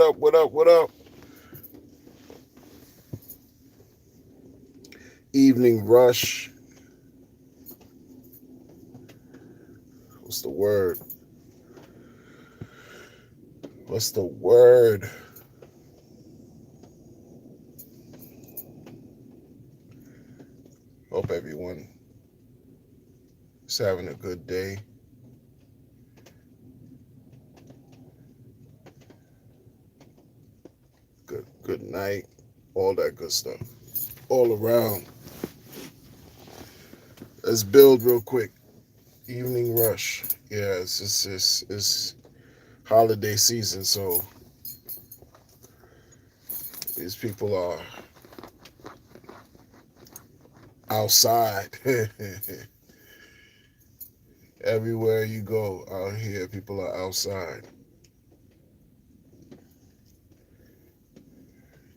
up? What up? What up? Evening rush. What's the word? What's the word? Hope everyone is having a good day. Good night. All that good stuff. All around. Let's build real quick. Evening rush. Yeah, it's holiday season, so these people are outside. Everywhere you go out here, people are outside.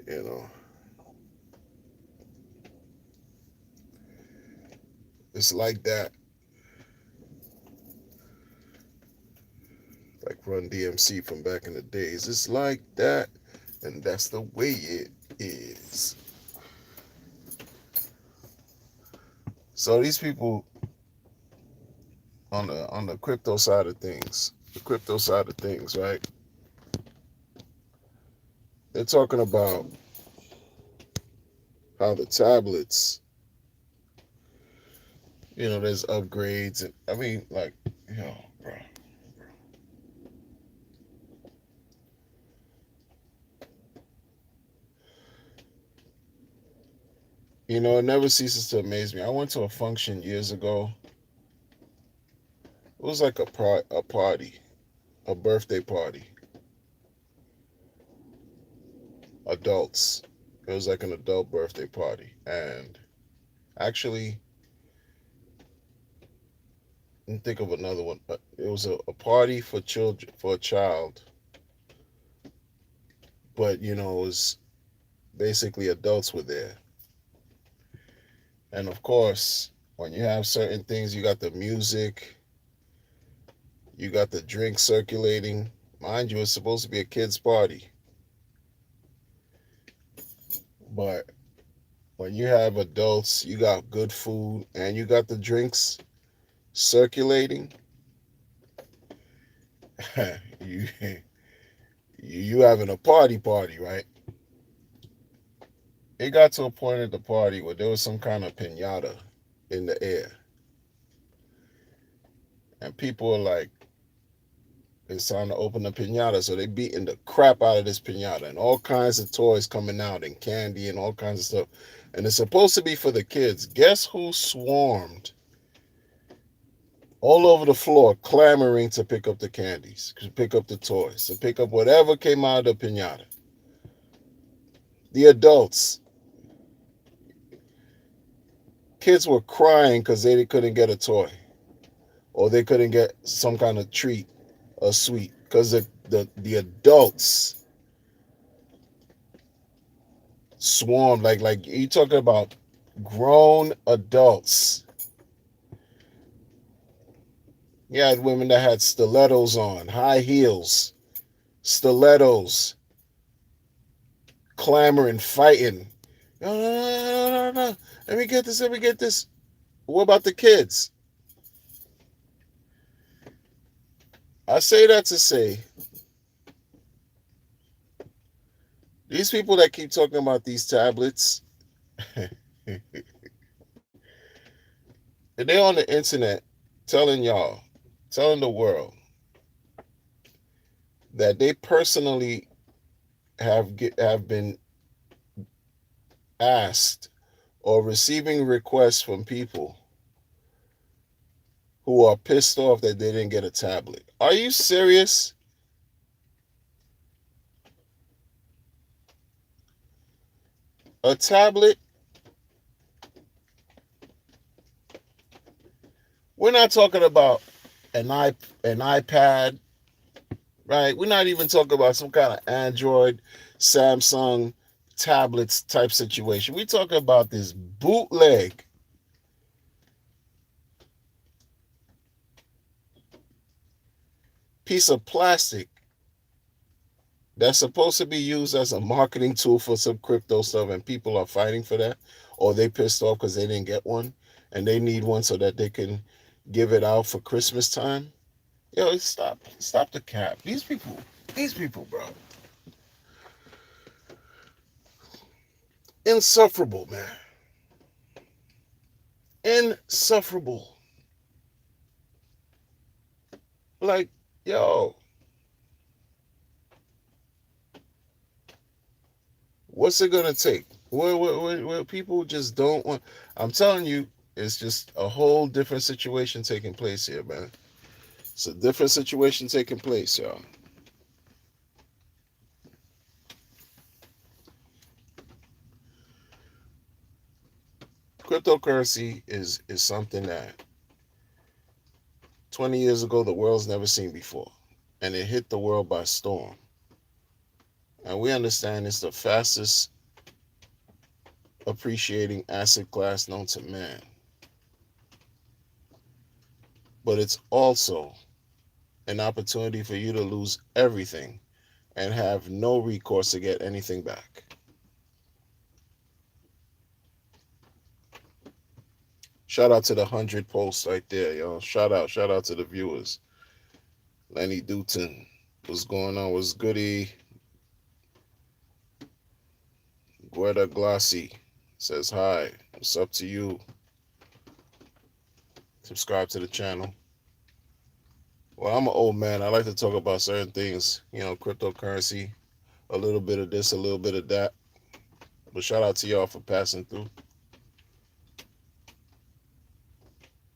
You know, it's like that. Like Run DMC from back in the days. It's like that, and that's the way it is. So these people on the crypto side of things, right? They're talking about how the tablets, there's upgrades, and I mean, like, bro. It never ceases to amaze me. I went to a function years ago. It was like a party, a birthday party, adults. It was like an adult birthday party, and actually, and think of another one. It was a party for children, for a child, but it was basically adults were there. And of course, when you have certain things, you got the music, you got the drink circulating. Mind you, it's supposed to be a kids' party, but when you have adults, you got good food, and you got the drinks circulating. you you having a party, right? It got to a point at the party where there was some kind of pinata in the air, and people are like, it's time to open the pinata. So they beating the crap out of this pinata, and all kinds of toys coming out, and candy and all kinds of stuff. And it's supposed to be for the kids. Guess who swarmed all over the floor, clamoring to pick up the candies, to pick up the toys, to pick up whatever came out of the pinata? The adults. Kids were crying because they couldn't get a toy, or they couldn't get some kind of treat or sweet, because the adults swarmed. Like you talking about grown adults. You had women that had stilettos on, high heels, stilettos, clamoring, fighting. No, no, no, no, no, no, no. Let me get this. Let me get this. What about the kids? I say that to say these people that keep talking about these tablets, they're on the internet telling y'all, telling the world that they personally have been asked or receiving requests from people who are pissed off that they didn't get a tablet. Are you serious? A tablet? We're not talking about an iPad, right? We're not even talking about some kind of Android, Samsung tablets type situation. We're talking about this bootleg piece of plastic that's supposed to be used as a marketing tool for some crypto stuff, and people are fighting for that, or they pissed off because they didn't get one, and they need one so that they can give it out for Christmas time. Yo, stop the cap. These people, bro, insufferable, man, insufferable. Like, yo, what's it gonna take? Where people just don't want. I'm telling you, it's just a whole different situation taking place here, man. It's a different situation taking place, y'all. Cryptocurrency is something that 20 years ago the world's never seen before, and it hit the world by storm. And we understand it's the fastest appreciating asset class known to man, but it's also an opportunity for you to lose everything and have no recourse to get anything back. Shout out to the 100 posts right there, yo. Shout out to the viewers. Lenny Dutton, what's going on? What's goody? Guerda Glossy says hi. What's up to you? Subscribe to the channel. Well, I'm an old man. I like to talk about certain things, cryptocurrency, a little bit of this, a little bit of that. But shout out to y'all for passing through.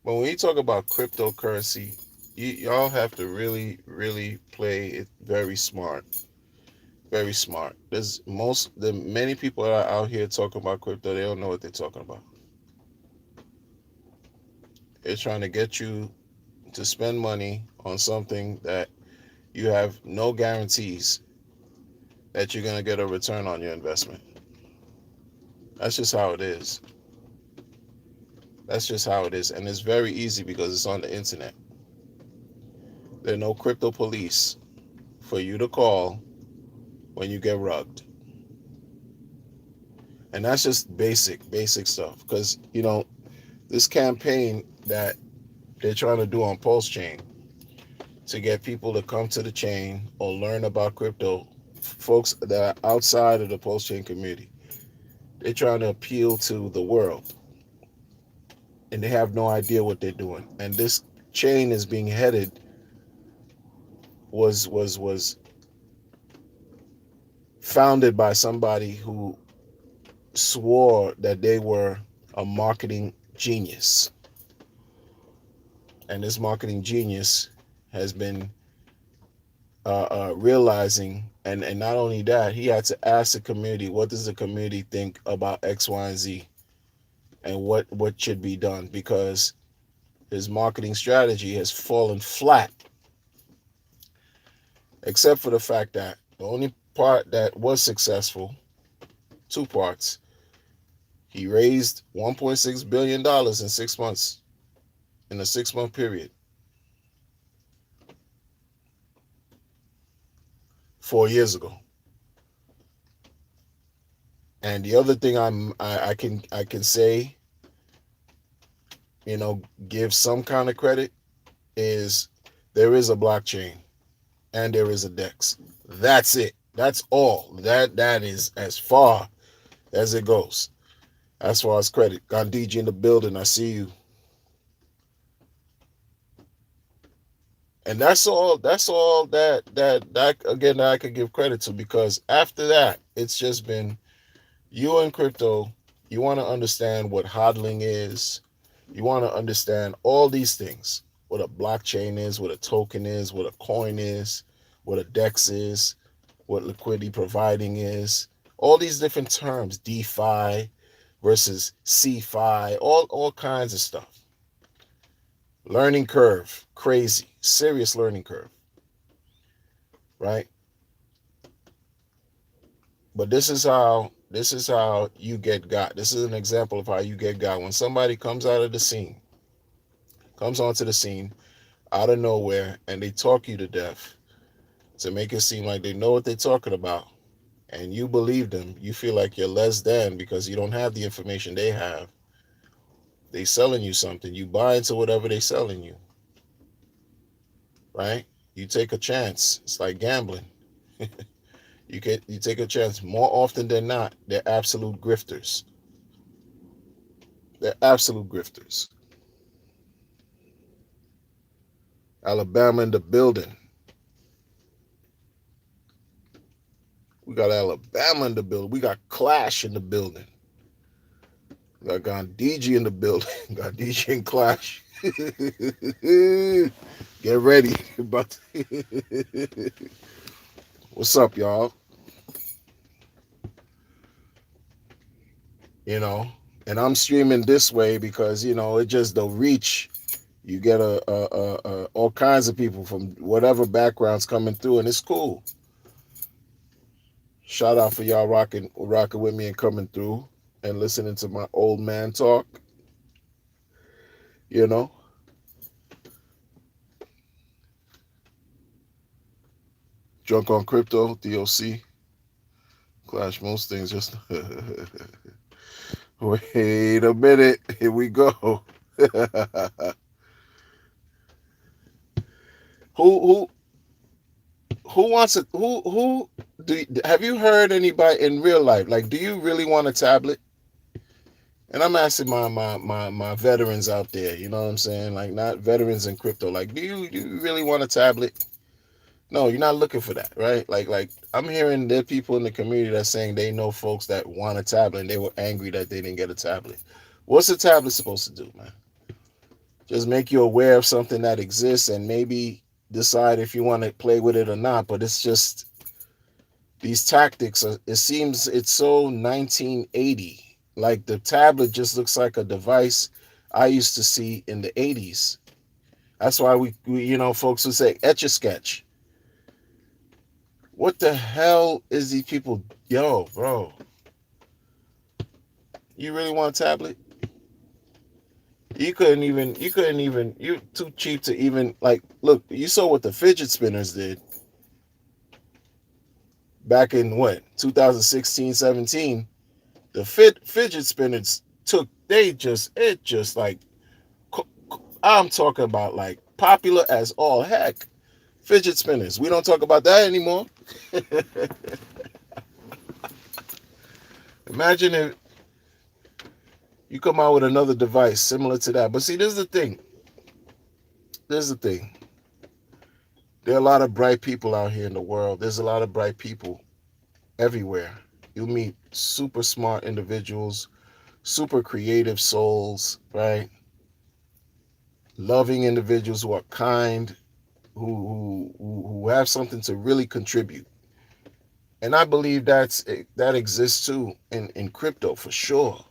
But when you talk about cryptocurrency, y'all have to really, really play it very smart. Very smart. Many people are out here talking about crypto. They don't know what they're talking about. They're trying to get you to spend money on something that you have no guarantees that you're going to get a return on your investment. That's just how it is. That's just how it is. And it's very easy because it's on the internet. There are no crypto police for you to call when you get rugged. And that's just basic stuff. Because, this campaign that they're trying to do on Pulse Chain to get people to come to the chain or learn about crypto, folks that are outside of the Pulse Chain community, they're trying to appeal to the world. And they have no idea what they're doing. And this chain is being headed was founded by somebody who swore that they were a marketing genius. And this marketing genius has been realizing, and not only that, he had to ask the community, what does the community think about X, Y, and Z, and what should be done, because his marketing strategy has fallen flat, except for the fact that the only part that was successful, two parts, he raised $1.6 billion in 6 months, in a 6-month period. 4 years ago. And the other thing I can say, give some kind of credit, is there is a blockchain and there is a DEX. That's it. That's all. That is as far as it goes. As far as credit. Gandhiji in the building, I see you. And that's all that again that I could give credit to, because after that, it's just been you in crypto. You want to understand what hodling is. You want to understand all these things. What a blockchain is, what a token is, what a coin is, what a DEX is, what liquidity providing is. All these different terms, DeFi versus CeFi, all kinds of stuff. Learning curve, crazy, serious learning curve, right? But this is how you get got. This is an example of how you get got. When somebody comes onto the scene out of nowhere, and they talk you to death, to make it seem like they know what they're talking about, and you believe them. You feel like you're less than because you don't have the information they have. They selling you something. You buy into whatever they selling you, right? You take a chance. It's like gambling. You take a chance. More often than not, they're absolute grifters. They're absolute grifters. Alabama in the building. We got Alabama in the building. We got Clash in the building. We got DG in the building. Got DJ and Clash. Get ready. What's up, y'all? You know, and I'm streaming this way because it just the reach. You get all kinds of people from whatever backgrounds coming through, and it's cool. Shout out for y'all rocking with me and coming through and listening to my old man talk. You know, Drunk on Crypto, DOC, Clash most things. Just wait a minute. Here we go. who who wants it? Who have you heard anybody in real life? Like, do you really want a tablet? And I'm asking my veterans out there, you know what I'm saying? Like, not veterans in crypto. Like, do you really want a tablet? No, you're not looking for that, right? Like I'm hearing there are people in the community that's saying they know folks that want a tablet and they were angry that they didn't get a tablet. What's a tablet supposed to do, man? Just make you aware of something that exists and maybe decide if you want to play with it or not. But it's just these tactics. It seems it's so 1980. Like the tablet just looks like a device I used to see in the 80s. That's why we folks would say etch a sketch. What the hell is these people? Yo, bro, you really want a tablet? You couldn't even. You too cheap to even like. Look, you saw what the fidget spinners did back in what 2016, 17. The fidget spinners took. It just like. I'm talking about like popular as all heck. Fidget spinners. We don't talk about that anymore. Imagine if you come out with another device similar to that. But see, this is the thing. There are a lot of bright people out here in the world. There's a lot of bright people everywhere. You meet super smart individuals, super creative souls, right? Loving individuals who are kind, who have something to really contribute. And I believe that exists too in crypto for sure,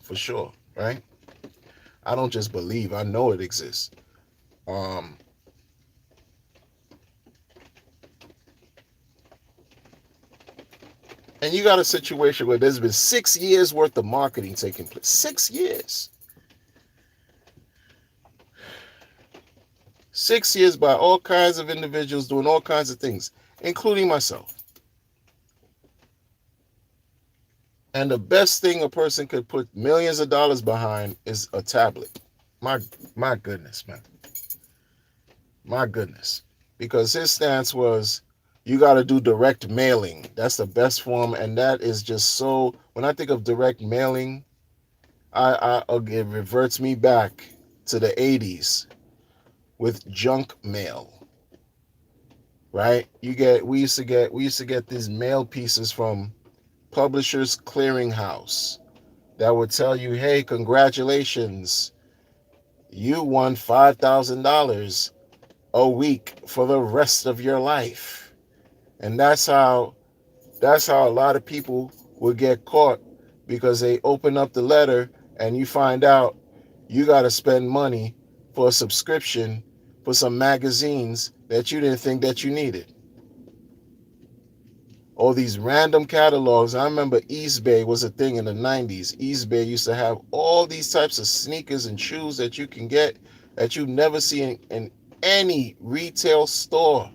right? I don't just believe, I know it exists. Um, and you got a situation where there's been 6 years worth of marketing taking place. 6 years. 6 years by all kinds of individuals doing all kinds of things, including myself. And the best thing a person could put millions of dollars behind is a tablet. My goodness, man. My goodness. Because his stance was you got to do direct mailing. That's the best form. And that is just so, when I think of direct mailing, it reverts me back to the 80s with junk mail. Right? We used to get these mail pieces from Publishers Clearinghouse that would tell you, hey, congratulations, you won $5,000 a week for the rest of your life. And that's how a lot of people would get caught, because they open up the letter and you find out you got to spend money for a subscription for some magazines that you didn't think that you needed. All these random catalogs. I remember Eastbay was a thing in the 90s. Eastbay used to have all these types of sneakers and shoes that you can get that you never see in any retail store.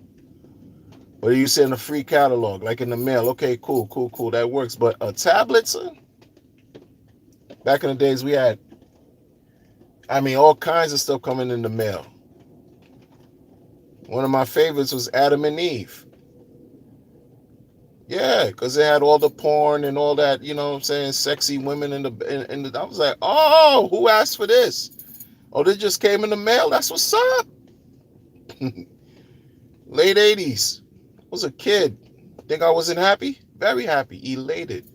Or you send a free catalog, like in the mail. Okay, cool, cool, cool. That works. But a tablet, son, back in the days, we had, I mean, all kinds of stuff coming in the mail. One of my favorites was Adam and Eve. Yeah, because they had all the porn and all that, you know what I'm saying, sexy women in the. I was like, oh, who asked for this? Oh, this just came in the mail. That's what's up. Late 80s. I was a kid. Think I wasn't happy? Very happy, elated.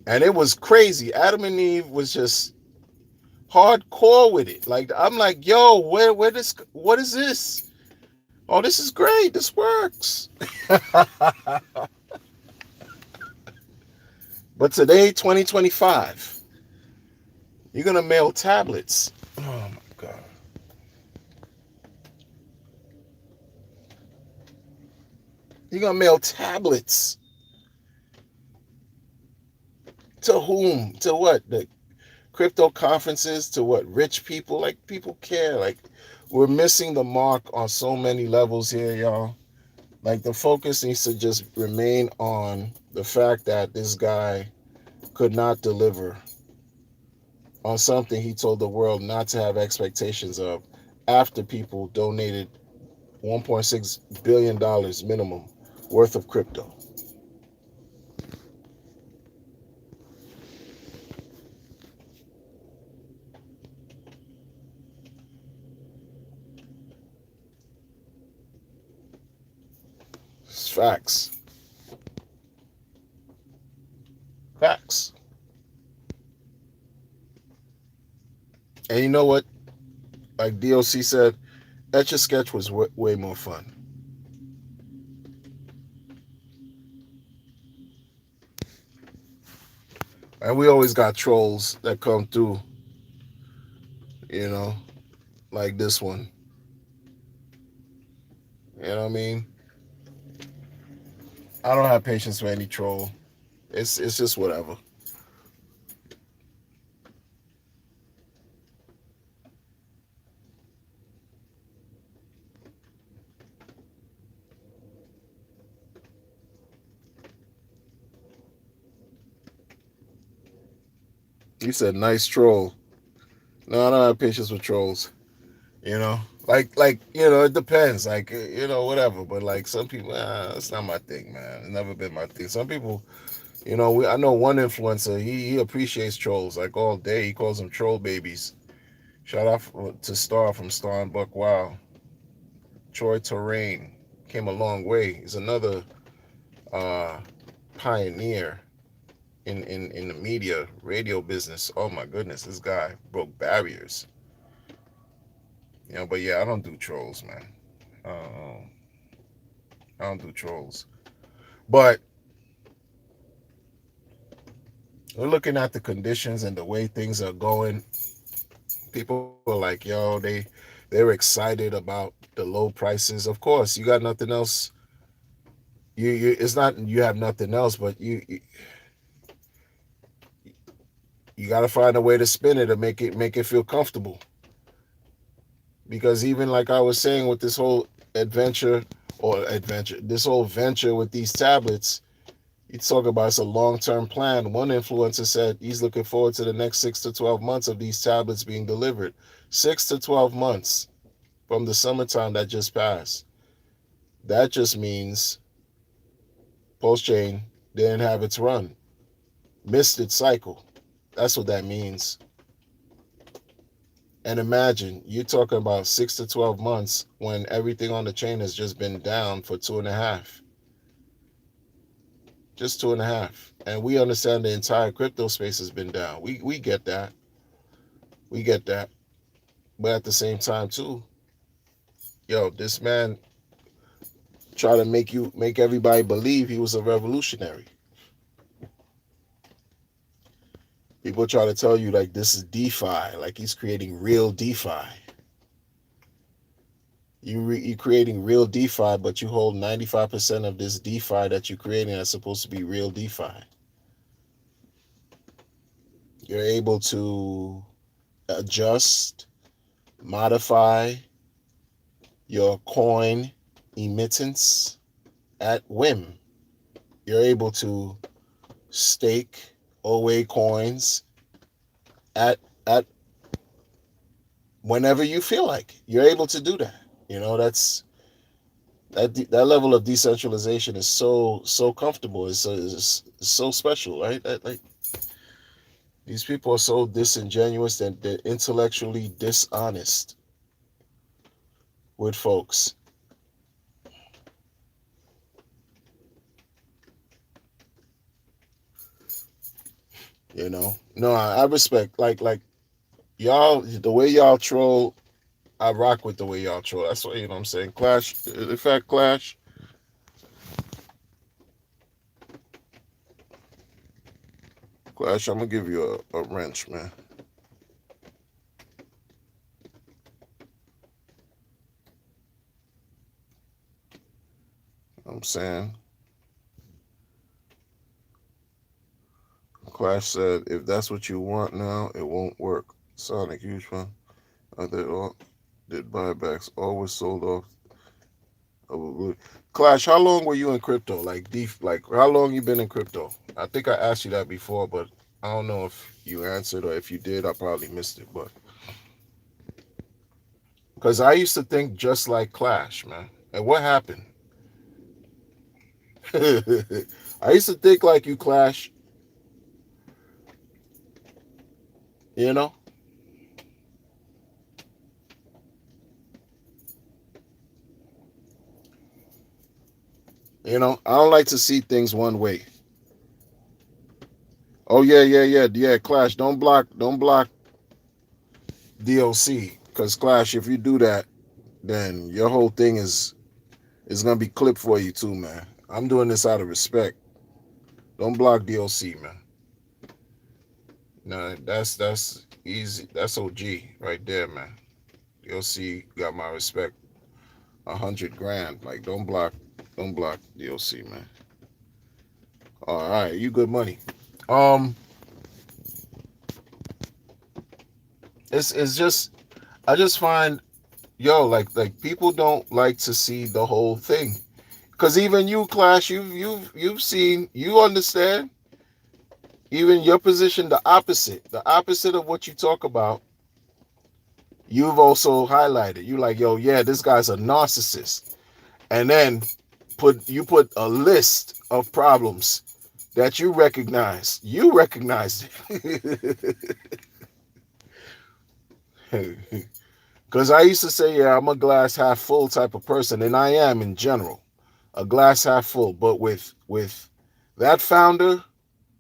And it was crazy. Adam and Eve was just hardcore with it. Like I'm like, yo, where this what is this? Oh, this is great. This works. But today, 2025, you're gonna mail tablets. Oh my god. You're gonna mail tablets. To whom? To what? The crypto conferences? To what? Rich people? Like people care. Like we're missing the mark on so many levels here, y'all. Like the focus needs to just remain on the fact that this guy could not deliver on something he told the world not to have expectations of after people donated $1.6 billion minimum worth of crypto. It's facts. Facts. And you know what? Like DOC said, Etch a Sketch was way more fun. And we always got trolls that come through, you know, like this one. You know what I mean? I don't have patience for any troll. It's just whatever. You said nice troll. No, I don't have patience with trolls. You know, it depends. Like whatever. But like some people, it's not my thing, man. It's never been my thing. Some people, I know one influencer. He appreciates trolls like all day. He calls them troll babies. Shout out to Star from Star and Buck Wow. Troy Terrain came a long way. He's another uh, pioneer in the media radio business. Oh my goodness, this guy broke barriers. But yeah, I don't do trolls, man. Uh, I don't do trolls. But we're looking at the conditions and the way things are going. People are like, yo, they're excited about the low prices. Of course, you got nothing else. You it's not you have nothing else, but you got to find a way to spin it to make it feel comfortable. Because even like I was saying with this whole this whole venture with these tablets, you talk about it's a long-term plan. One influencer said he's looking forward to the next 6 to 12 months of these tablets being delivered. 6 to 12 months from the summertime that just passed. That just means Postchain didn't have its run, missed its cycle. That's what that means. And imagine you're talking about 6 to 12 months when everything on the chain has just been down for 2.5, just 2.5. And we understand the entire crypto space has been down. We get that. We get that. But at the same time, too, yo, this man tried to make everybody believe he was a revolutionary. People try to tell you like this is DeFi, like he's creating real DeFi. You're creating real DeFi, but you hold 95% of this DeFi that you're creating that's supposed to be real DeFi. You're able to adjust, modify your coin emittance at whim. You're able to stake away coins at at whenever you feel like. You're able to do that. You know, that level of decentralization is so comfortable. It's so special, right? Like these people are so disingenuous and they're intellectually dishonest with folks. You know, no, I respect like y'all the way y'all troll. I rock with the way y'all troll. That's what, you know what I'm saying. Clash, in fact, Clash. I'm gonna give you a wrench, man. I'm saying. Clash said, if that's what you want now, it won't work. Sonic, huge fan. They all did buybacks, always sold off. Clash, how long were you in crypto? Like deep, like how long you been in crypto? I think I asked you that before, but I don't know if you answered or if you did. I probably missed it, but because I used to think just like Clash, man. And what happened? I used to think like you, Clash. You know, I don't like to see things one way. Oh yeah, yeah. Clash, don't block DLC because Clash. If you do that, then your whole thing is gonna be clipped for you too, man. I'm doing this out of respect. Don't block DLC, man. No, that's easy. That's OG right there, man. DLC got my respect. 100 grand. Like don't block DLC, man. All right, you good money. Um, it's just I just find like people don't like to see the whole thing. Cause even you, Clash, you've seen, you understand. Even your position, the opposite of what you talk about, you've also highlighted. You like, yo, yeah, this guy's a narcissist, and then put a list of problems that you recognize. You recognized it. Because I used to say, yeah, I'm a glass half full type of person, and I am in general, a glass half full. But with that founder,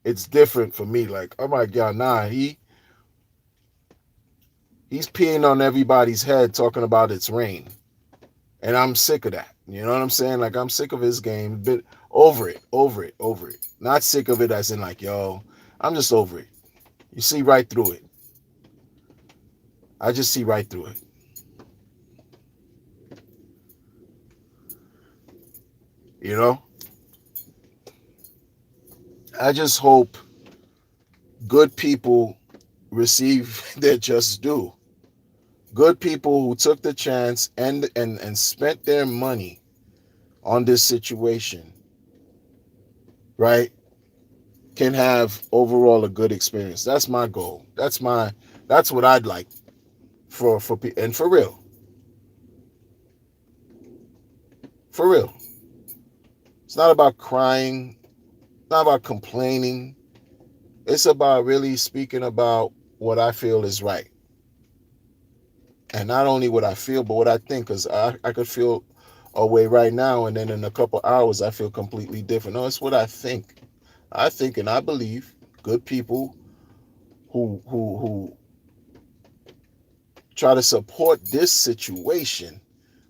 it's different for me. Like, oh my god, nah, he's peeing on everybody's head, talking about it's rain, and I'm sick of that. You know what I'm saying? Like, I'm sick of his game. But over it. Not sick of it as in like, yo, I'm just over it. You see right through it. I just see right through it. You know, I just hope good people receive their just due. Good people who took the chance and spent their money on this situation, right, can have overall a good experience. That's my goal. That's what I'd like for and for real. For real. It's not about crying, not about complaining. It's about really speaking about what I feel is right. And not only what I feel, but what I think, because I could feel a way right now, and then in a couple hours, I feel completely different. No, it's what I think. I think and I believe good people who try to support this situation,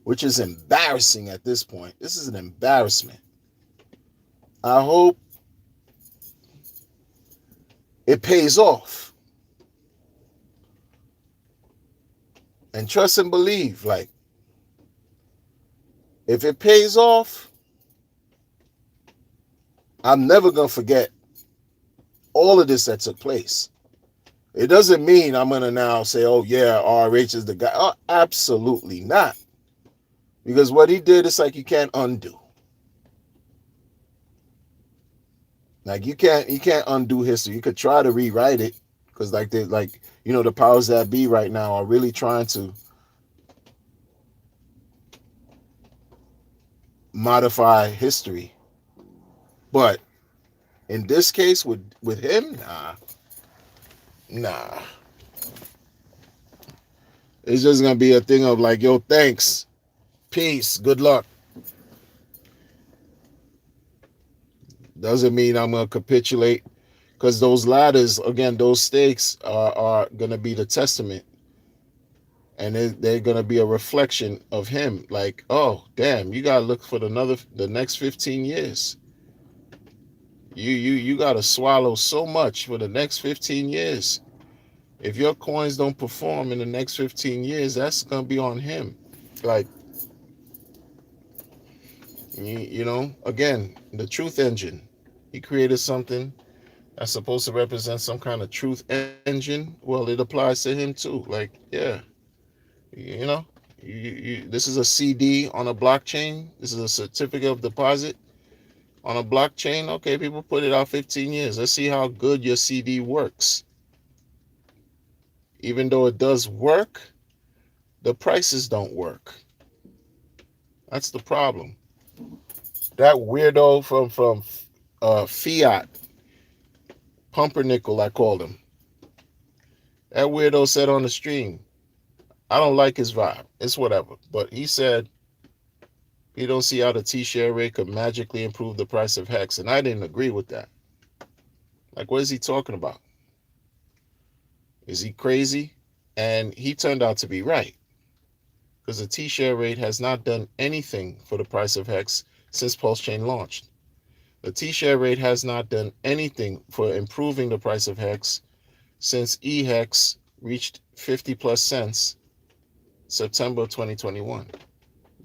which is embarrassing at this point. This is an embarrassment. I hope it pays off. And trust and believe, like, if it pays off, I'm never going to forget all of this that took place. It doesn't mean I'm going to now say, oh, yeah, RH is the guy. Oh, absolutely not. Because what he did is like you can't undo. Like you can't undo history. You could try to rewrite it because the powers that be right now are really trying to modify history. But in this case with him, nah. It's just gonna be a thing of like, yo, thanks, peace, good luck. Doesn't mean I'm gonna capitulate because those ladders, again, those stakes are gonna be the testament, and they're gonna be a reflection of him. Like, oh, damn, you gotta look for the next 15 years. You gotta swallow so much for the next 15 years. If your coins don't perform in the next 15 years, that's gonna be on him. Like, again, the truth engine. He created something that's supposed to represent some kind of truth engine. Well, it applies to him too. Like, yeah, you know, this is a CD on a blockchain. This is a certificate of deposit on a blockchain. Okay, people put it out 15 years. Let's see how good your CD works. Even though it does work, the prices don't work. That's the problem. That weirdo from Fiat, Pumpernickel, I called him. That weirdo said on the stream, I don't like his vibe. It's whatever. But he said he don't see how the T-share rate could magically improve the price of Hex. And I didn't agree with that. Like, what is he talking about? Is he crazy? And he turned out to be right. Because the T-share rate has not done anything for the price of Hex since Pulse Chain launched. The T-share rate has not done anything for improving the price of Hex since eHex reached 50 plus cents September 2021.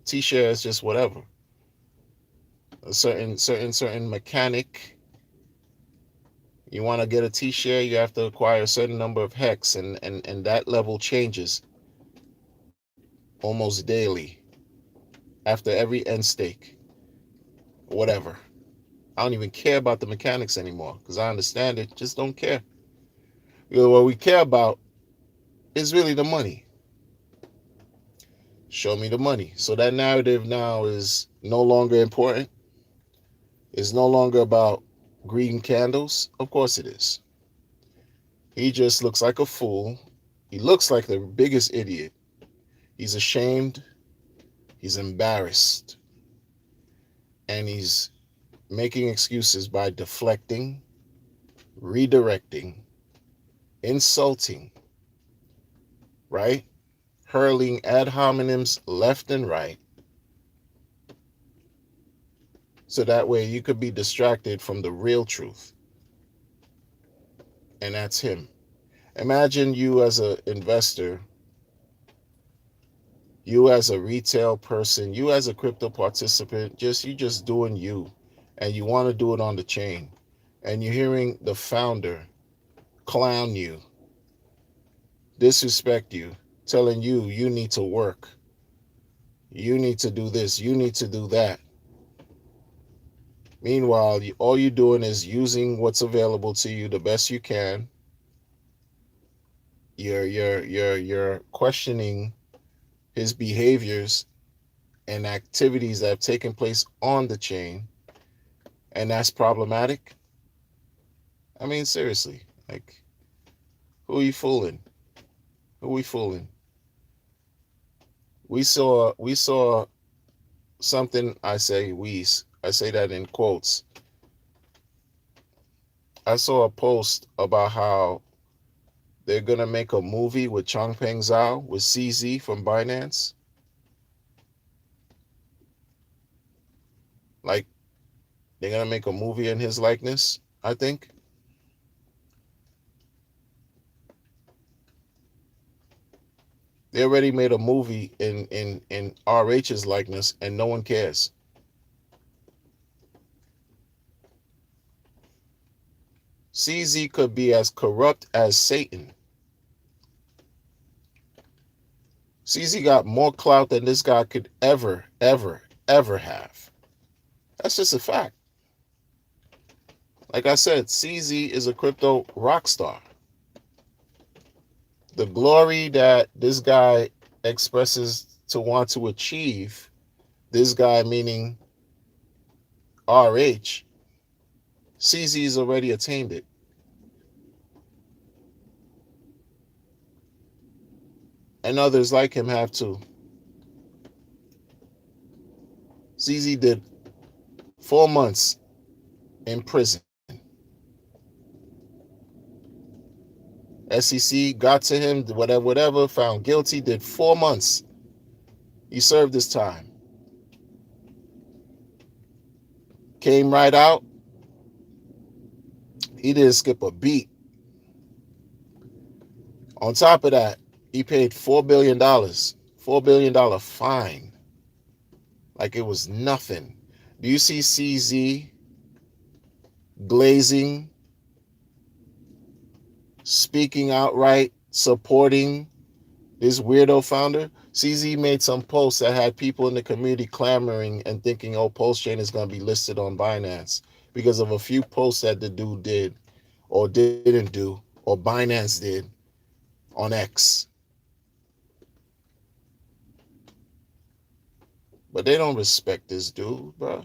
T-share is just whatever. A certain mechanic. You want to get a T-share, you have to acquire a certain number of Hex, and that level changes almost daily after every end stake, whatever. I don't even care about the mechanics anymore because I understand it, just don't care. Because what we care about is really the money. Show me the money. So that narrative now is no longer important. It's no longer about green candles. Of course it is. He just looks like a fool. He looks like the biggest idiot. He's ashamed. He's embarrassed. And he's making excuses by deflecting, redirecting, insulting, right? Hurling ad hominems left and right. So that way you could be distracted from the real truth. And that's him. Imagine you as an investor, you as a retail person, you as a crypto participant, you just doing you, and you want to do it on the chain, and you're hearing the founder clown you, disrespect you, telling you need to work, you need to do this, you need to do that. Meanwhile, all you're doing is using what's available to you the best you can. You're questioning his behaviors and activities that have taken place on the chain, and that's problematic. I mean, seriously, like, who are you fooling? Who are we fooling? We saw something. I say that in quotes. I saw a post about how they're gonna make a movie with Changpeng Zhao with CZ from Binance. Like, they're gonna make a movie in his likeness, I think. They already made a movie in RH's likeness, and no one cares. CZ could be as corrupt as Satan. CZ got more clout than this guy could ever have. That's just a fact. Like I said, CZ is a crypto rock star. The glory that this guy expresses to want to achieve, this guy meaning RH, CZ's already attained it. And others like him have too. CZ did 4 months in prison. SEC got to him, whatever, found guilty, did 4 months. He served his time. Came right out. He didn't skip a beat. On top of that, he paid $4 billion. $4 billion fine. Like it was nothing. Do you see CZ glazing, speaking outright, supporting this weirdo founder? CZ made some posts that had people in the community clamoring and thinking, oh, Pulsechain is going to be listed on Binance because of a few posts that the dude did or didn't do or Binance did on X. But they don't respect this dude, bro.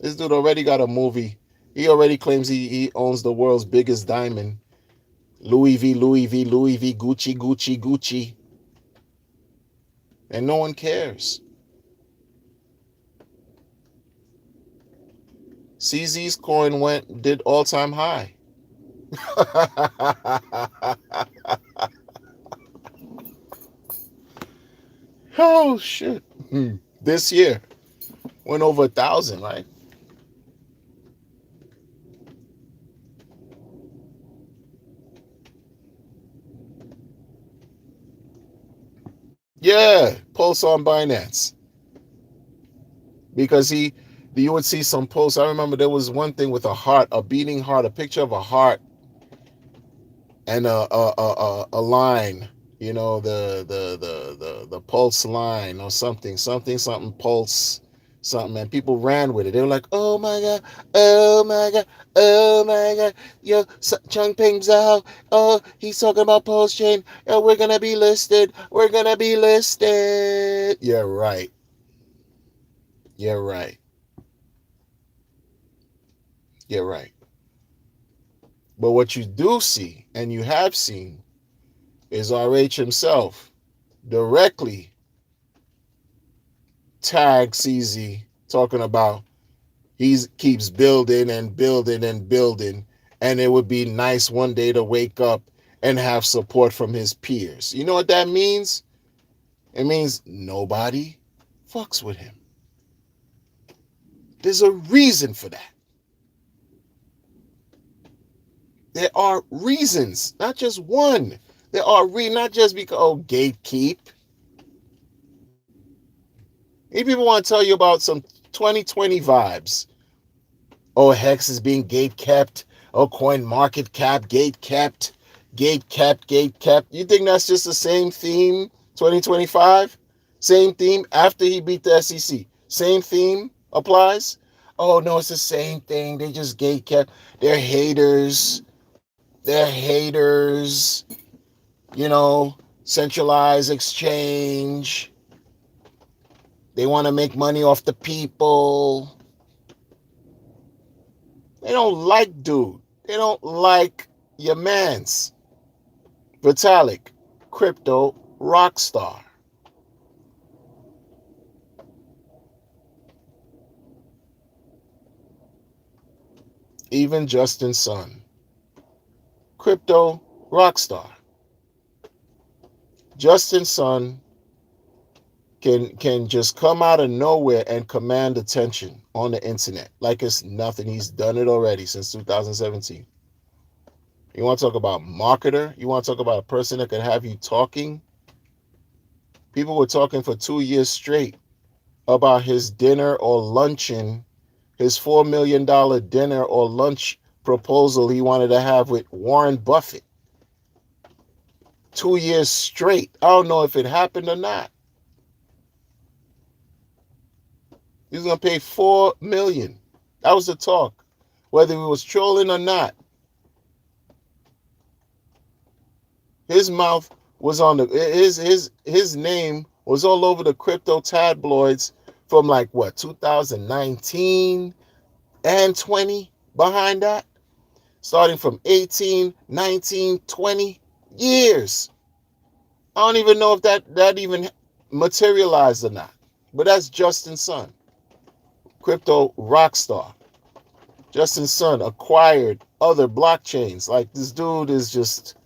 This dude already got a movie. He already claims he owns the world's biggest diamond. Louis V, Louis V, Louis V, Gucci, Gucci, Gucci. And no one cares. CZ's coin did all-time high. Oh, shit. This year went over 1,000, right? Yeah, Pulse on Binance. Because you would see some posts. I remember there was one thing with a heart, a beating heart, a picture of a heart and a line, you know, the pulse line or something pulse something, and people ran with it. They were like, oh my god, oh my god, oh my god, yo, Changpeng Zhao, oh, he's talking about Pulsechain, oh, we're gonna be listed. Yeah, right. Yeah, right. Yeah, right. But what you do see, and you have seen, is RH himself directly tag CZ talking about he keeps building and building and building, and it would be nice one day to wake up and have support from his peers. You know what that means? It means nobody fucks with him. There's a reason for that. There are reasons, not just one. There are not just because, oh, gatekeep. These people want to tell you about some 2020 vibes. Oh, Hex is being gate kept. Oh, Coin Market Cap, gate kept. Gate kept. You think that's just the same theme 2025? Same theme after he beat the SEC. Same theme applies? Oh, no, it's the same thing. They just gate kept. They're haters. You know, centralized exchange. They want to make money off the people. They don't like dude. They don't like your mans. Vitalik, crypto rock star. Even Justin Sun, crypto rock star. Justin Sun can just come out of nowhere and command attention on the internet like it's nothing. He's done it already since 2017. You want to talk about marketer? You want to talk about a person that can have you talking? People were talking for 2 years straight about his dinner or luncheon, his $4 million dinner or lunch proposal he wanted to have with Warren Buffett. 2 years straight. I don't know if it happened or not. He was gonna pay $4 million. That was the talk, whether he was trolling or not. His mouth was on the his name was all over the crypto tabloids from like what 2019 and 20 behind that, starting from 18, 19, 20 years. I don't even know if that even materialized or not. But that's Justin Sun, crypto rock star. Justin Sun acquired other blockchains. Like this dude is just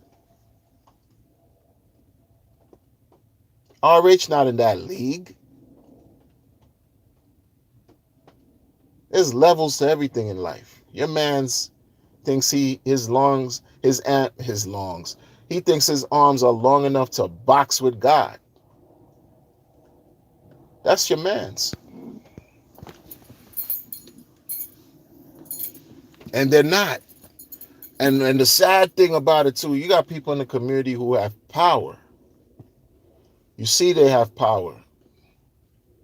RH not in that league. There's levels to everything in life. Your man's thinks his lungs. He thinks his arms are long enough to box with God. That's your man's. And they're not. And the sad thing about it too, you got people in the community who have power. You see they have power.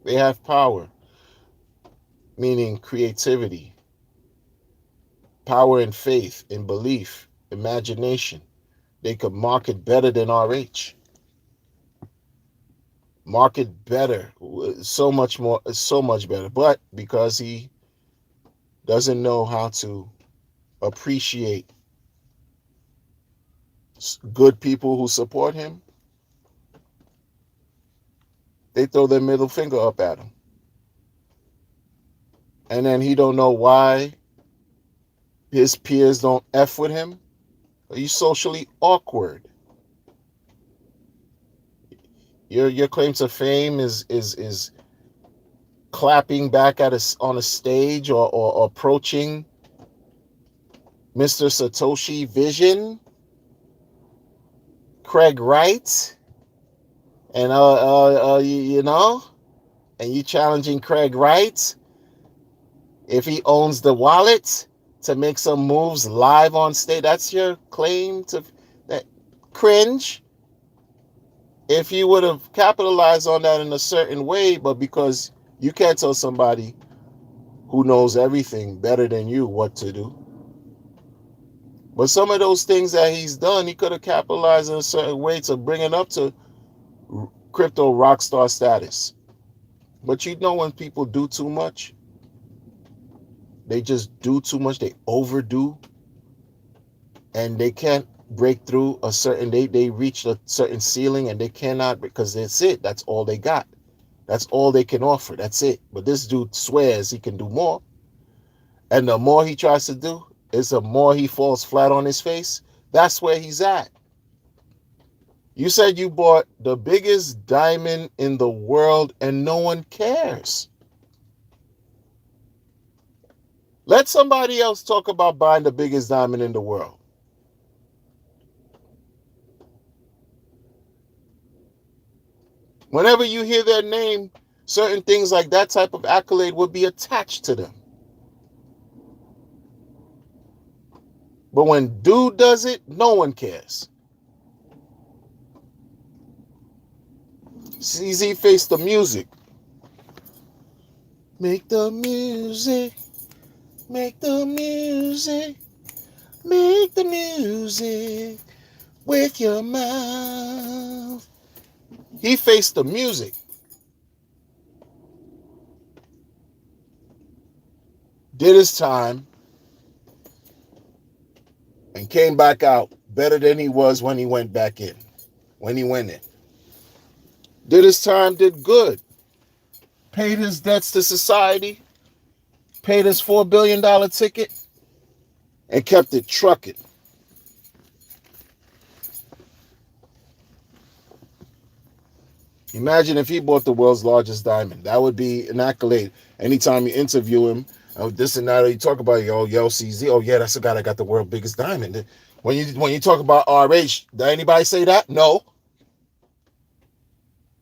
They have power, meaning creativity, power in faith, in belief, imagination. They could market better than RH. Market better, so much better. But because he doesn't know how to appreciate good people who support him, they throw their middle finger up at him. And then he don't know why his peers don't F with him. He's socially awkward. Your claim to fame is clapping back on a stage or approaching Mr. Satoshi Vision, Craig Wright, and and you challenging Craig Wright if he owns the wallet to make some moves live on stage. That's your claim to that. Cringe. If you would have capitalized on that in a certain way, but because you can't tell somebody who knows everything better than you what to do. But some of those things that he's done, he could have capitalized in a certain way to bring it up to crypto rock star status. But you know when people do too much, they just do too much, they overdo, and they can't break through a certain, they reach a certain ceiling and they cannot, because that's it. That's all they got. That's all they can offer. That's it. But this dude swears he can do more. And the more he tries to do is the more he falls flat on his face. That's where he's at. You said you bought the biggest diamond in the world and no one cares. Let somebody else talk about buying the biggest diamond in the world. Whenever you hear their name, certain things like that type of accolade would be attached to them. But when dude does it, no one cares. CZ Face the music. Make the music. Make the music. Make the music with your mouth. He faced the music. Did his time. And came back out better than he was when he went back in. When he went in. Did his time, did good. Paid his debts to society. Paid his $4 billion ticket. And kept it trucking. Imagine if he bought the world's largest diamond. That would be an accolade. Anytime you interview him, this and that, you talk about yo CZ. Oh yeah, that's the guy that got the world's biggest diamond. When you talk about RH, did anybody say that? No.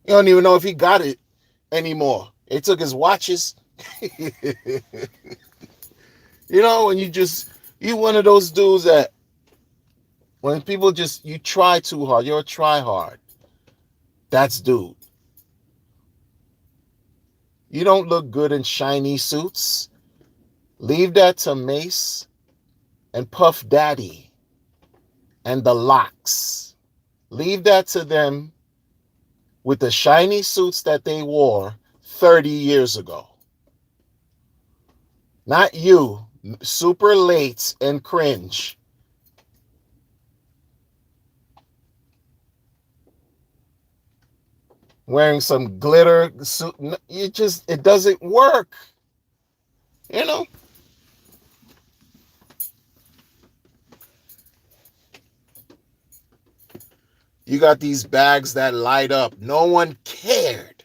You don't even know if he got it anymore. They took his watches. You know, and you one of those dudes that When people just, you try too hard, you're a try hard. That's dude. You don't look good in shiny suits. Leave that to Mace and Puff Daddy and the Locks. Leave that to them with the shiny suits that they wore 30 years ago. Not you, super late and cringe. Wearing some glitter suit. It doesn't work. You know? You got these bags that light up. No one cared.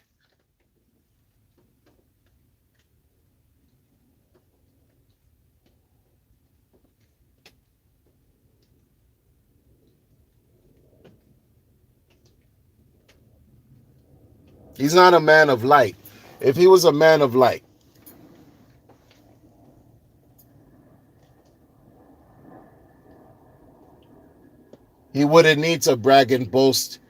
He's not a man of light. If he was a man of light, he wouldn't need to brag and boast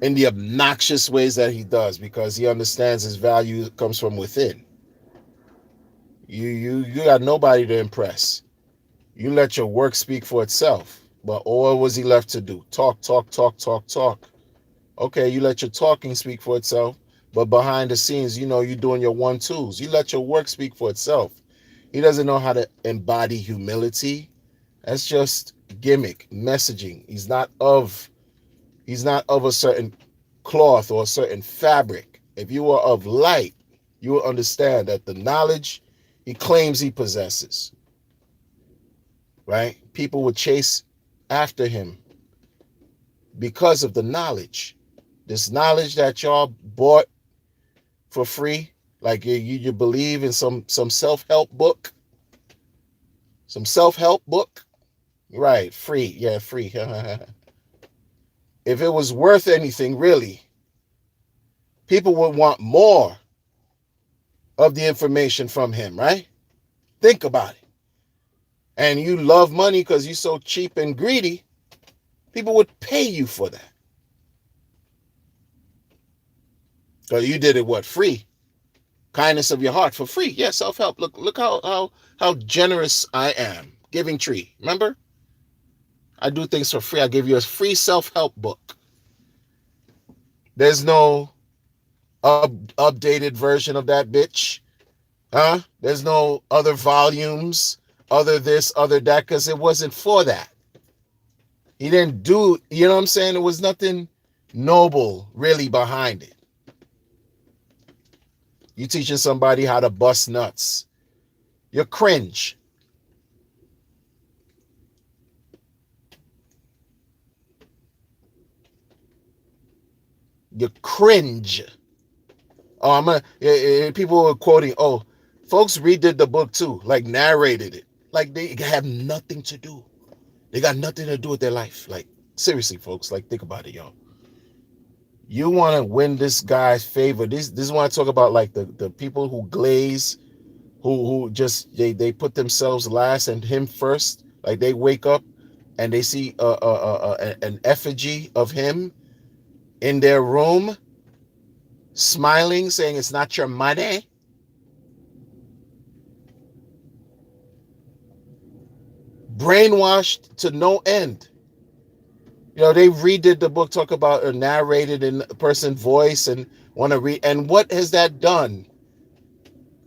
in the obnoxious ways that he does, because he understands his value comes from within. You got nobody to impress. You let your work speak for itself. But what was he left to do? Talk, talk, talk, talk, talk. Okay, you let your talking speak for itself, but behind the scenes, you're doing your 1-2s. You let your work speak for itself. He doesn't know how to embody humility. That's just gimmick messaging. He's not of a certain cloth or a certain fabric. If you are of light, you will understand that the knowledge he claims he possesses, right? People would chase after him because of the knowledge. This knowledge that y'all bought for free, like you believe in some self-help book, right? Free, yeah, free. If it was worth anything, really, people would want more of the information from him, right? Think about it. And you love money because you're so cheap and greedy, people would pay you for that. So you did it what? Free. Kindness of your heart for free. Yeah, self-help. Look how generous I am. Giving Tree. Remember? I do things for free. I give you a free self-help book. There's no updated version of that bitch. Huh? There's no other volumes, other this, other that, because it wasn't for that. He didn't do, you know what I'm saying? There was nothing noble really behind it. You teaching somebody how to bust nuts. You're cringe. You're cringe. Oh, people were quoting, oh, folks redid the book too, like narrated it. Like they have nothing to do. They got nothing to do with their life. Like, seriously, folks, like, think about it, y'all. You want to win this guy's favor. This is what I talk about, like the people who glaze, who just they put themselves last and him first. Like they wake up and they see an effigy of him in their room, smiling, saying it's not your money. Brainwashed to no end. They redid the book, talk about or narrated in a person voice, and want to read. And what has that done?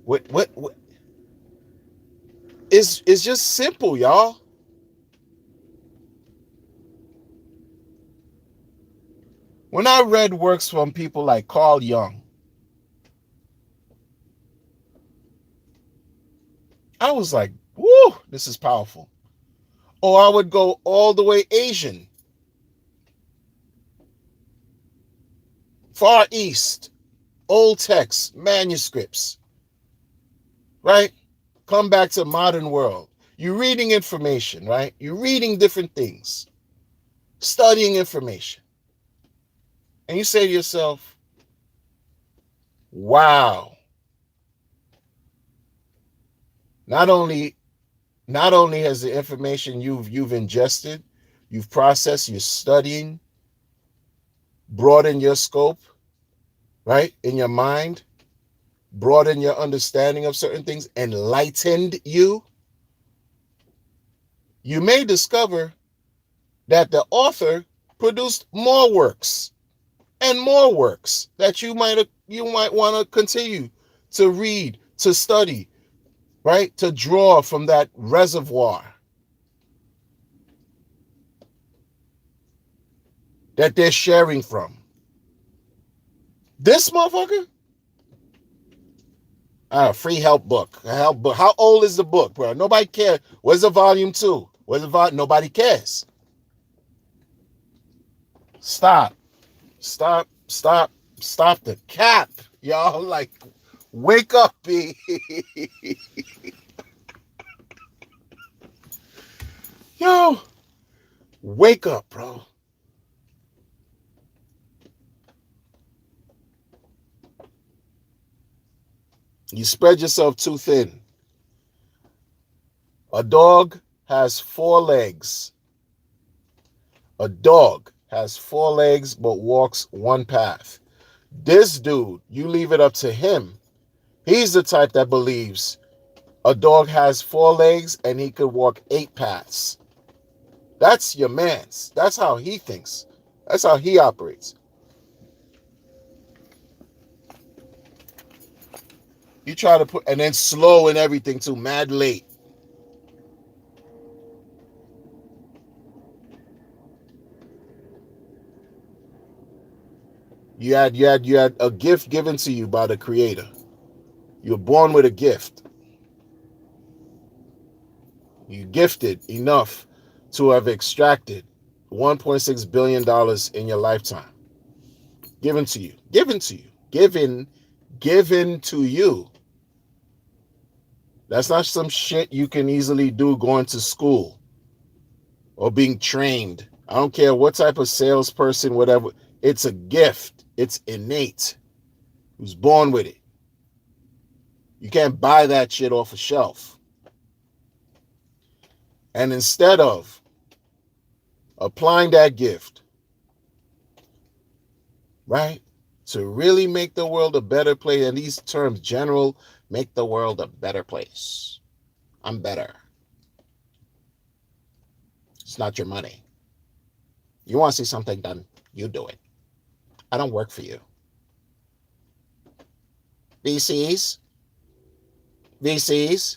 What is just simple, y'all. When I read works from people like Carl Jung, I was like, whoo, this is powerful. Or I would go all the way Asian, Far East, old texts, manuscripts, right? Come back to modern world. You're reading information, right? You're reading different things, studying information. And you say to yourself, wow. Not only has the information you've ingested You've processed, you're studying, broaden your scope, right? In your mind, broaden your understanding of certain things, enlightened you. You may discover that the author produced more works and more works that you might want to continue to read, to study, right? To draw from that reservoir that they're sharing from. This motherfucker, free help book. A help book. How old is the book, bro? Nobody cares. Where's the volume 2? Where's the volume? Nobody cares. Stop the cap, y'all. Like, wake up, B. Yo, wake up, bro. You spread yourself too thin. A dog has 4 legs. A dog has 4 legs but walks 1 path. This dude, you leave it up to him. He's the type that believes a dog has 4 legs and he could walk 8 paths. That's your man's. That's how he thinks. That's how he operates. You try to put, and then slow and everything too, mad late. You had a gift given to you by the Creator. You're born with a gift. You gifted enough to have extracted $1.6 billion in your lifetime. Given to you. Given to you. Given to you. That's not some shit you can easily do going to school or being trained. I don't care what type of salesperson, whatever. It's a gift. It's innate. Who's born with it. You can't buy that shit off a shelf. And instead of applying that gift, right, to really make the world a better place, and these terms, general, make the world a better place. I'm better. It's not your money. You want to see something done, you do it. I don't work for you. VCs,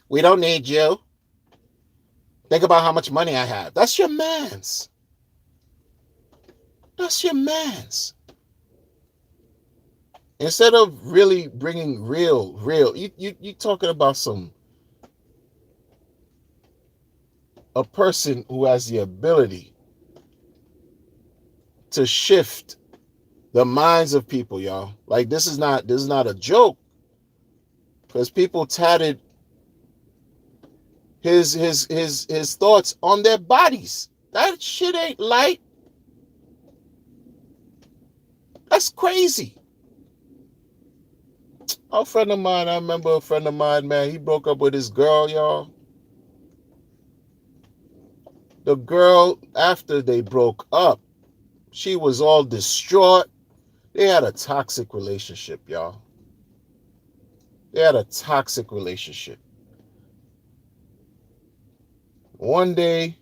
we don't need you. Think about how much money I have. That's your man's. That's your man's. Instead of really bringing real, you talking about a person who has the ability to shift the minds of people, y'all. Like, this is not a joke, because people tatted his thoughts on their bodies. That shit ain't light. That's crazy. A friend of mine, I remember a friend of mine, man, he broke up with his girl, y'all. The girl, after they broke up, she was all distraught. They had a toxic relationship, y'all. They had a toxic relationship. One day,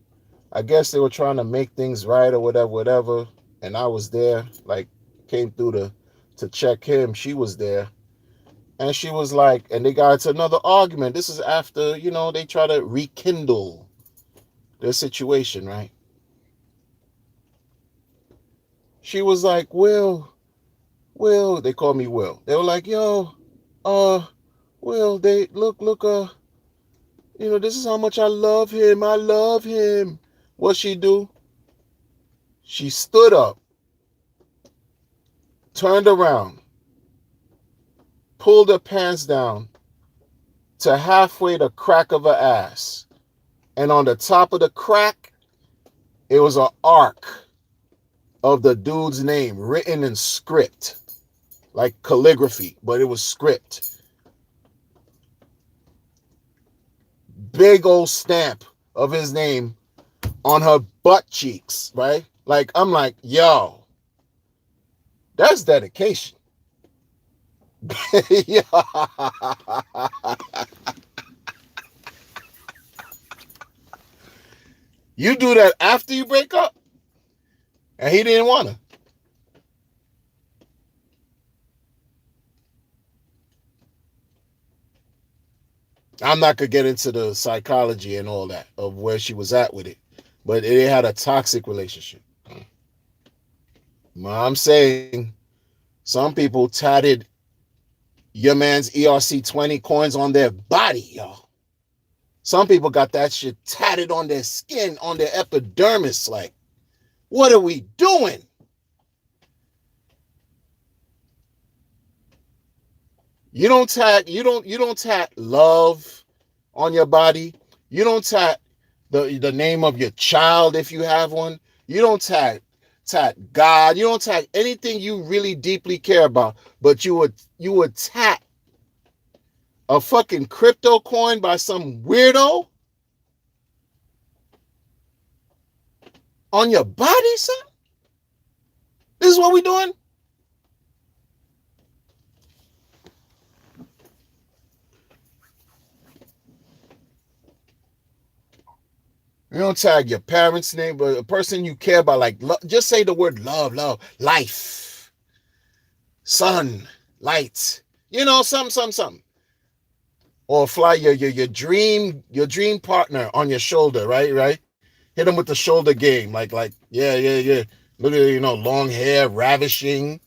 I guess they were trying to make things right or whatever. And I was there, like, came through to check him. She was there. And she was like, and they got into another argument. This is after, they try to rekindle their situation, right? She was like, Will, they call me Will. They were like, yo, Will, they look, this is how much I love him. I love him. What'd she do? She stood up, turned around, pulled her pants down to halfway the crack of her ass. And on the top of the crack, it was an arc of the dude's name written in script, like calligraphy, but it was script. Big old stamp of his name on her butt cheeks, right? Like, I'm like, yo, that's dedication. Yeah. You do that after you break up, and he didn't want to. I'm not gonna get into the psychology and all that of where she was at with it, but it had a toxic relationship. I'm saying some people tatted your man's ERC20 coins on their body, y'all. Some people got that shit tatted on their skin, on their epidermis. Like, what are we doing? You don't tat love on your body. You don't tat the name of your child if you have one. You don't tat God. You don't tat anything you really deeply care about. But you would tat a fucking crypto coin by some weirdo on your body, son. This is what we doing. You don't tag your parents' name, but a person you care about, like just say the word love, life, sun, light. Something. Or fly your dream partner on your shoulder, right? Hit him with the shoulder game, like yeah. Look at long hair, ravishing,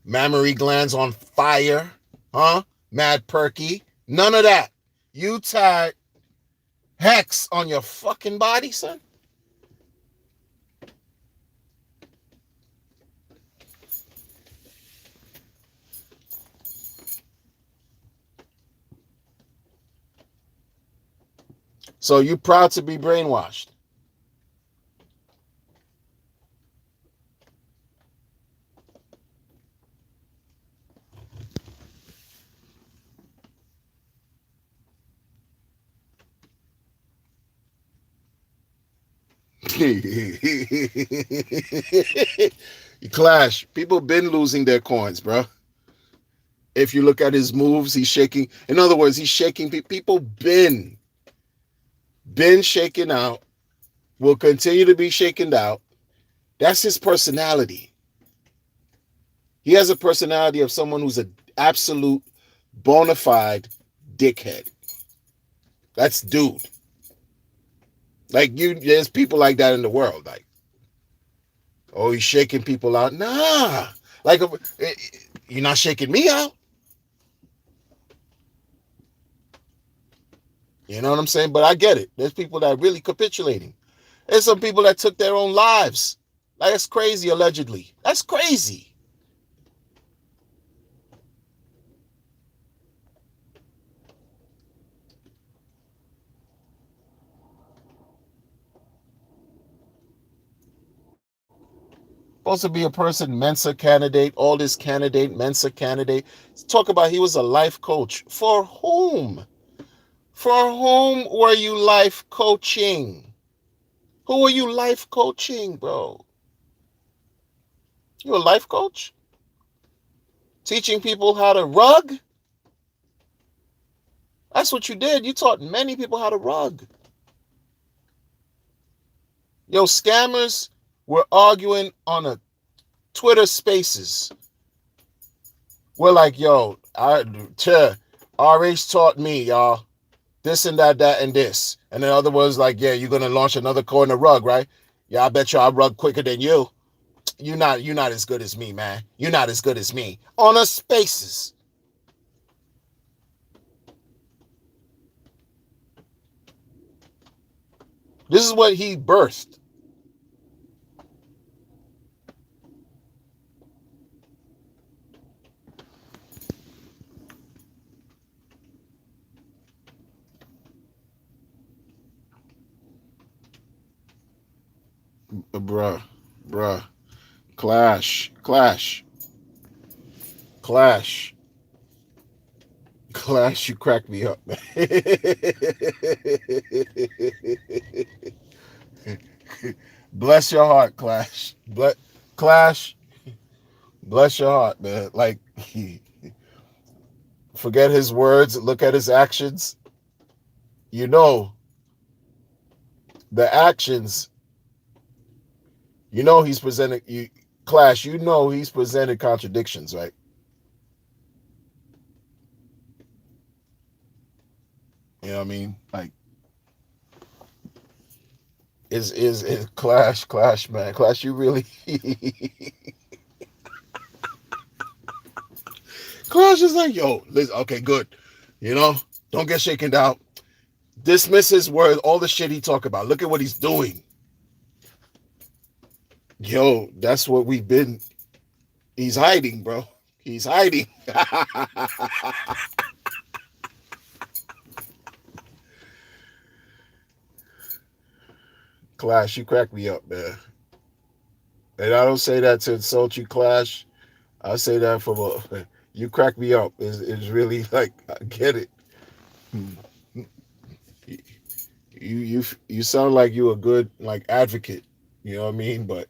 mammary glands on fire, huh? Mad perky. None of that. You tag hex on your fucking body, son. So you proud to be brainwashed? Clash. People been losing their coins, bro. If you look at his moves, he's shaking. In other words, he's shaking. People been shaken out. Will continue to be shaken out. That's his personality. He has a personality of someone who's an absolute bona fide dickhead. That's dude. Like there's people like that in the world. Like, oh, he's shaking people out. Nah, like you're not shaking me out. You know what I'm saying? But I get it. There's people that are really capitulating. There's some people that took their own lives. Like, that's crazy, allegedly. That's crazy. Supposed to be a person, Mensa candidate, all this candidate, Mensa candidate. Talk about he was a life coach. For whom? For whom were you life coaching? Who were you life coaching, bro? You a life coach? Teaching people how to rug? That's what you did. You taught many people how to rug. Yo, scammers were arguing on a Twitter Spaces. We're like, yo, RH taught me, y'all, this and that, and this. And the other was like, yeah, you're gonna launch another corner rug, right? Yeah, I bet you I rug quicker than you. You're not as good as me, man. You're not as good as me. On a Spaces. This is what he birthed. Bruh. Clash. You crack me up, man. Bless your heart, Clash. Bless your heart, man. Like, forget his words, look at his actions. You know, the actions, he's presented, Clash, he's presented contradictions, right? You know what I mean? Like, is Clash, man. Clash, you really. Clash is like, yo, listen, okay, good. You know, don't get shaken down. Dismiss his words, all the shit he talk about. Look at what he's doing. Yo, that's what we've been. He's hiding, bro. He's hiding. Clash, you crack me up, man. And I don't say that to insult you, Clash. I say that for you crack me up. It's really like I get it. You sound like you a good like advocate. You know what I mean? But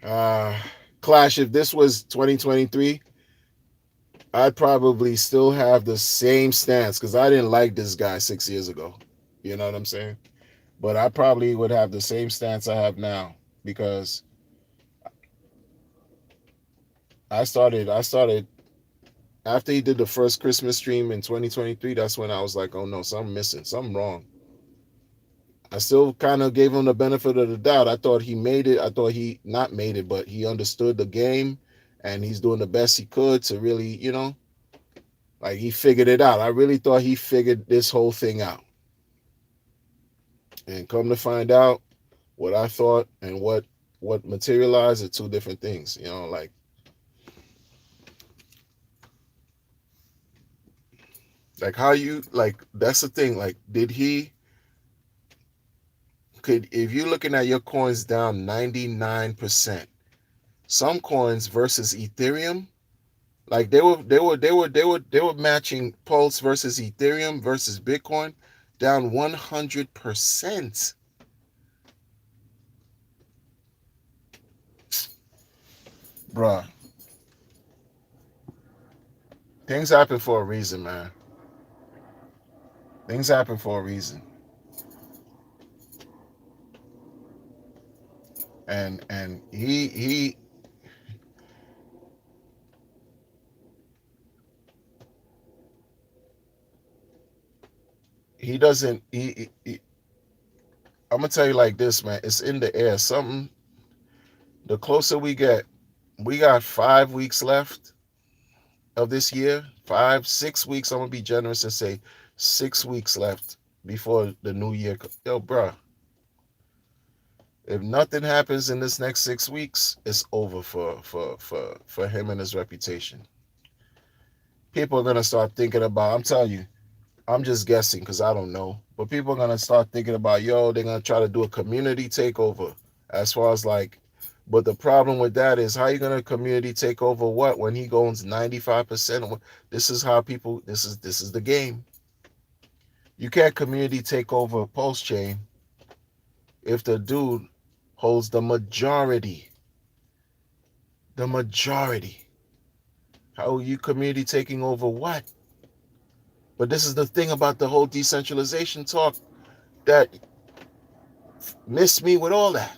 uh Clash, if this was 2023, I'd probably still have the same stance because I didn't like this guy 6 years ago. You know what I'm saying? But I probably would have the same stance I have now because I started after he did the first Christmas stream in 2023. That's when I was like, oh no, something missing, something wrong. I still kind of gave him the benefit of the doubt. I thought he made it. I thought he not made it, but he understood the game and he's doing the best he could to really, like he figured it out. I really thought he figured this whole thing out. And come to find out, what I thought and what materialized are two different things. Like how you like that's the thing. Like, did he could if you're looking at your coins down 99%, some coins versus Ethereum, like they were matching Pulse versus Ethereum versus Bitcoin down 100%. Bruh, things happen for a reason, man. Things happen for a reason. And he doesn't I'm gonna tell you like this, man. It's in the air. Something. The closer we get, we got 5 weeks left of this year. 5, 6 weeks. I'm gonna be generous and say 6 weeks left before the new year. Yo, bro. If nothing happens in this next 6 weeks, it's over for him and his reputation. People are gonna start thinking about. I'm telling you. I'm just guessing because I don't know. But people are gonna start thinking about, they're gonna try to do a community takeover. As far as like, but the problem with that is how you gonna community take over what when he goes 95%? This is how people. This is the game. You can't community take over Pulse Chain if the dude holds the majority. The majority. How are you community taking over what? But this is the thing about the whole decentralization talk that missed me with all that.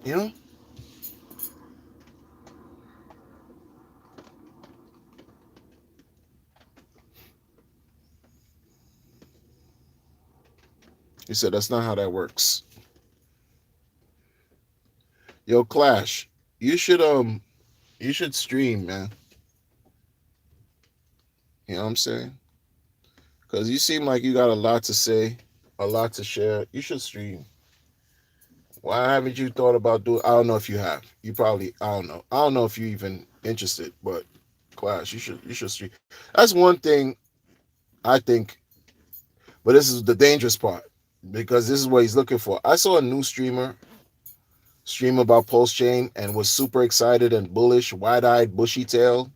You know? He said that's not how that works. Yo, Clash, you should stream, man. You know what I'm saying? Cause you seem like you got a lot to say, a lot to share. You should stream. Why haven't you thought about doing? I don't know if you have. You probably. I don't know. I don't know if you even interested. But Clash, you should stream. That's one thing I think. But this is the dangerous part because this is what he's looking for. I saw a new streamer stream about Pulse Chain and was super excited and bullish, wide eyed, bushy tail.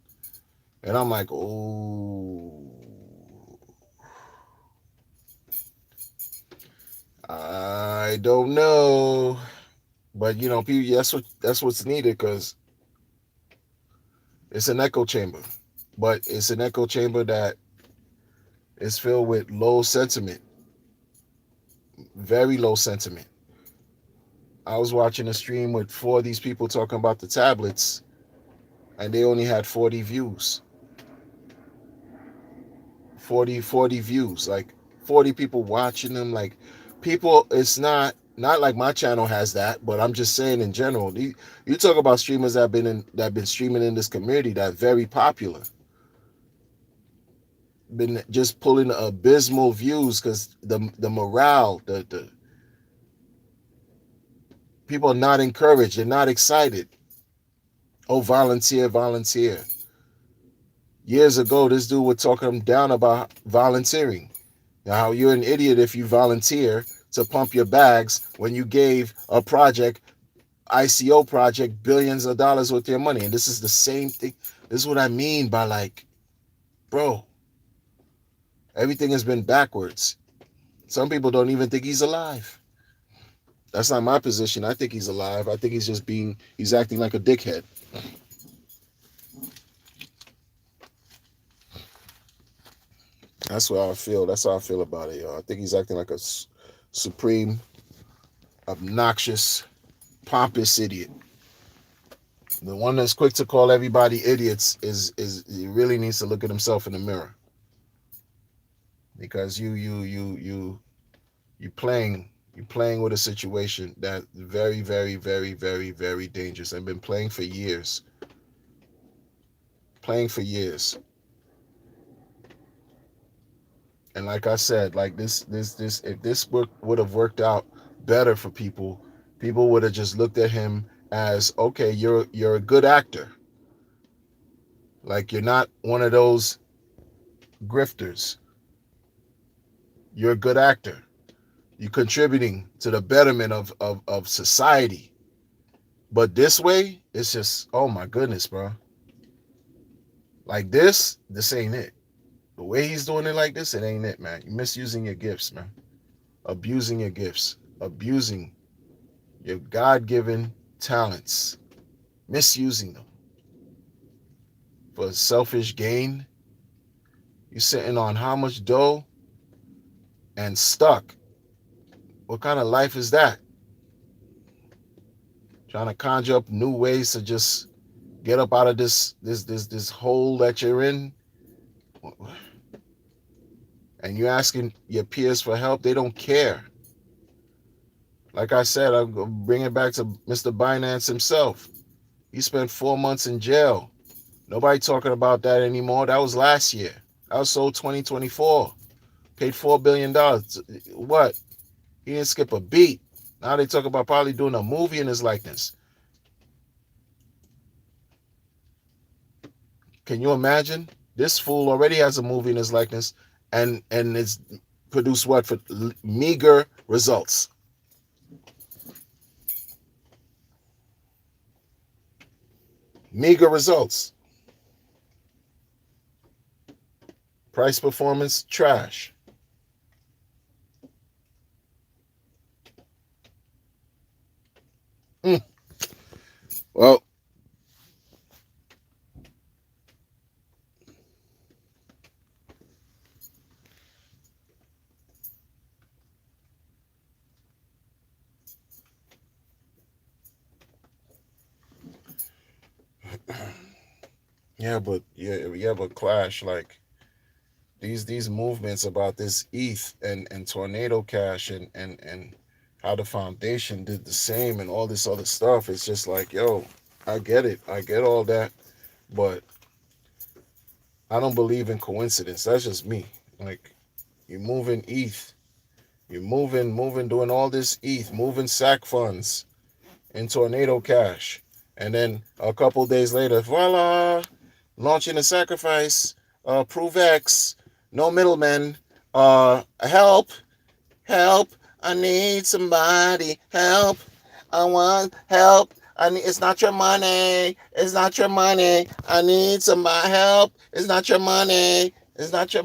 And I'm like, oh, I don't know, but you know, people. That's what's needed because it's an echo chamber, but it's an echo chamber that is filled with low sentiment, very low sentiment. I was watching a stream with four of these people talking about the tablets, and they only had 40 views. 40 views, like 40 people watching them. Like people, it's not like my channel has that, but I'm just saying in general. You talk about streamers that been streaming in this community that very popular, been just pulling abysmal views because the morale, the people are not encouraged, they're not excited. Oh, volunteer, volunteer. Years ago, this dude would talk him down about volunteering. Now, you're an idiot if you volunteer to pump your bags when you gave a project, ICO project, billions of dollars with your money. And this is the same thing. This is what I mean by like, bro, everything has been backwards. Some people don't even think he's alive. That's not my position. I think he's alive. I think he's acting like a dickhead. That's what I feel. That's how I feel about it, y'all. I think he's acting like a supreme, obnoxious, pompous idiot. The one that's quick to call everybody idiots is he really needs to look at himself in the mirror. Because you playing with a situation that very, very, very, very, very dangerous and been playing for years. Playing for years. And like I said, like this if this would have worked out better for people, people would have just looked at him as, okay, you're a good actor. Like you're not one of those grifters. You're a good actor. You're contributing to the betterment of society. But this way, it's just, oh my goodness, bro. Like this ain't it. The way he's doing it like this, it ain't it, man. You're misusing your gifts, man. Abusing your gifts. Abusing your God-given talents. Misusing them for selfish gain. You're sitting on how much dough and stuck. What kind of life is that? Trying to conjure up new ways to just get up out of this hole that you're in. And you're asking your peers for help, they don't care. Like I said, I'm bringing it back to Mr. Binance himself. He spent 4 months in jail. Nobody talking about that anymore. That was last year. That was sold 2024. Paid $4 billion. What? He didn't skip a beat. Now they talk about probably doing a movie in his likeness. Can you imagine? This fool already has a movie in his likeness and it's produced what for meager results. Meager results. Price performance, trash. Well, yeah, but you have a clash like these movements about this ETH and Tornado Cash and how the foundation did the same and all this other stuff. It's just like, yo, I get it. I get all that, but I don't believe in coincidence. That's just me. Like, you're moving ETH. You're moving, doing all this ETH, moving SAC funds in Tornado Cash. And then a couple days later, voila, launching a sacrifice, ProveX, no middlemen, help, I need somebody, help, I want help, it's not your money, I need somebody help, it's not your money, it's not your